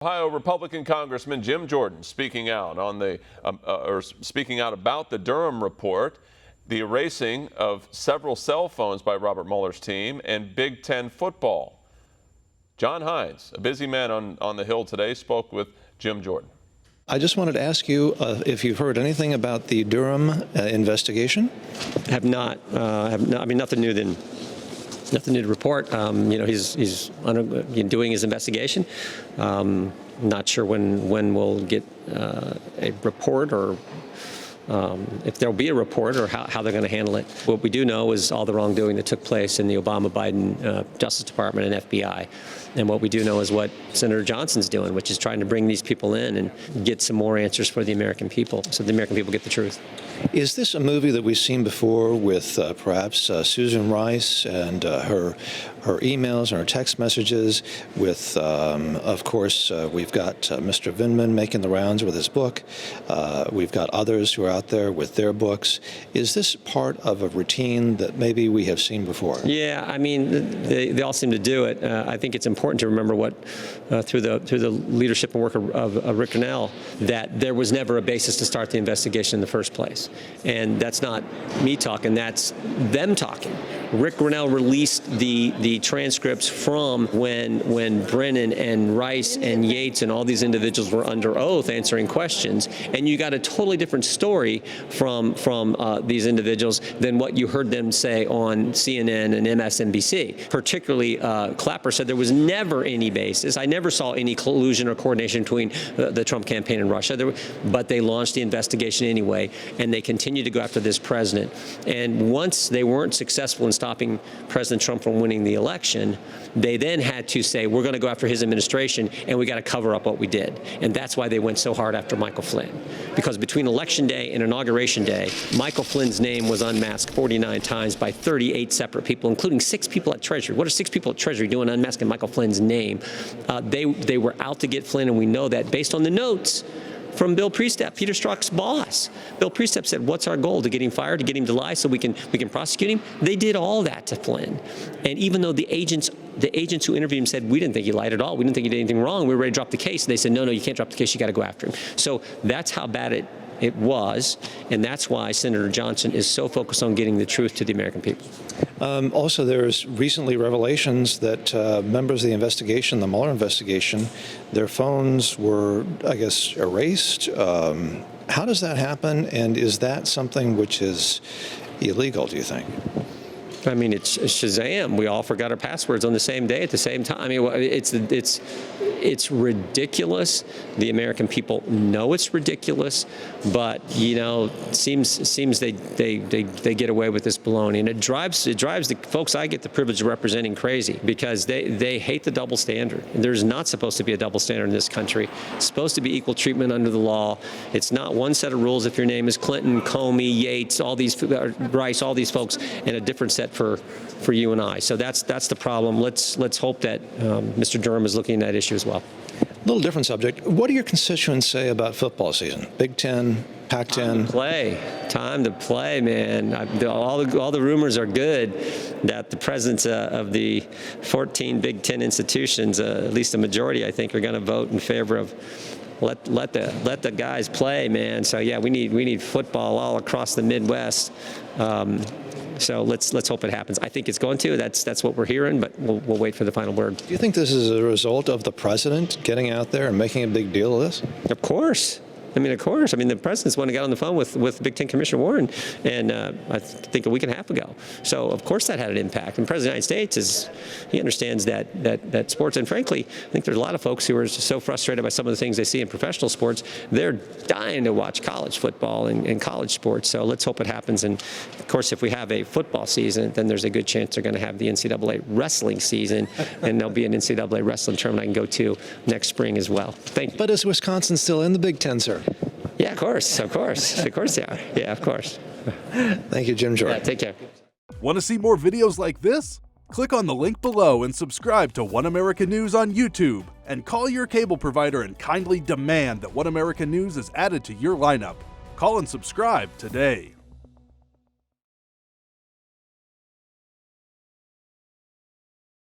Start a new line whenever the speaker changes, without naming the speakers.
Ohio Republican Congressman Jim Jordan speaking out on speaking out about the Durham report, the erasing of several cell phones by Robert Mueller's team, and Big Ten football. John Hines, a busy man on the Hill today, spoke with Jim Jordan.
I just wanted to ask you if you've heard anything about the Durham investigation.
Have not. I mean, nothing new to report. He's doing his investigation. Not sure when we'll get a report or if there'll be a report or how they're going to handle it. What we do know is all the wrongdoing that took place in the Obama-Biden Justice Department and FBI. And what we do know is what Senator Johnson's doing, which is trying to bring these people in and get some more answers for the American people so the American people get the truth.
Is this a movie that we've seen before with perhaps Susan Rice and her emails and her text messages with, of course, we've got Mr. Vindman making the rounds with his book. We've got others who are out there with their books. Is this part of a routine that maybe we have seen before?
Yeah, I mean, they all seem to do it. I think it's important to remember what, through the leadership and work of Rick Grinnell, that there was never a basis to start the investigation in the first place. And that's not me talking, that's them talking. Rick Grinnell released the transcripts from when Brennan and Rice and Yates and all these individuals were under oath answering questions, and you got a totally different story from these individuals than what you heard them say on CNN and MSNBC. Particularly, Clapper said there was never any basis. I never saw any collusion or coordination between the Trump campaign and Russia, but they launched the investigation anyway, and they continued to go after this president. And once they weren't successful in stopping President Trump from winning the election, they then had to say, we're going to go after his administration, and we got to cover up what we did. And that's why they went so hard after Michael Flynn. Because between Election Day and Inauguration Day, Michael Flynn's name was unmasked 49 times by 38 separate people, including 6 people at Treasury. What are 6 people at Treasury doing unmasking Michael Flynn's name? They were out to get Flynn, and we know that based on the notes from Bill Priestap, Peter Strzok's boss. Bill Priestap said, what's our goal? To get him fired, to get him to lie so we can prosecute him? They did all that to Flynn. And even though the agents who interviewed him said, we didn't think he lied at all, we didn't think he did anything wrong, we were ready to drop the case, they said, no, you can't drop the case, you got to go after him. So that's how bad it was, and that's why Senator Johnson is so focused on getting the truth to the American people.
Also, there's recently revelations that members of the investigation, the Mueller investigation, their phones were, I guess, erased. How does that happen, and is that something which is illegal, do you think?
I mean, it's Shazam. We all forgot our passwords on the same day at the same time. I mean, it's ridiculous. The American people know it's ridiculous, but it seems they get away with this baloney, and it drives the folks I get the privilege of representing crazy, because they hate the double standard. There's not supposed to be a double standard in this country. It's supposed to be equal treatment under the law. It's not one set of rules if your name is Clinton, Comey, Yates, all these Rice, all these folks, and a different set for you and I. So that's the problem. Let's hope that Mr. Durham is looking at that issue as well.
A little different subject. What do your constituents say about football season? Big Ten, Pac-10?
Time to play, man. All the rumors are good that the presidents of the 14 Big Ten institutions, at least a majority, I think, are going to vote in favor of let the guys play, man. So yeah, we need football all across the Midwest. So let's hope it happens. I think it's going to. That's what we're hearing, but we'll wait for the final word.
Do you think this is a result of the president getting out there and making a big deal of this?
Of course. Of course. The president's one who got on the phone with Big Ten Commissioner Warren, and I think a week and a half ago. So, of course, that had an impact. And the President of the United States, he understands that sports, and frankly, I think there's a lot of folks who are just so frustrated by some of the things they see in professional sports. They're dying to watch college football and college sports. So let's hope it happens. And, of course, if we have a football season, then there's a good chance they're going to have the NCAA wrestling season, and there'll be an NCAA wrestling tournament I can go to next spring as well. Thank you.
But is Wisconsin still in the Big Ten, sir?
Yeah, of course they are. Yeah, of course.
Thank you, Jim Jordan.
Yeah, take care.
Want to see more videos like this? Click on the link below and subscribe to One America News on YouTube, and call your cable provider and kindly demand that One America News is added to your lineup. Call and subscribe today.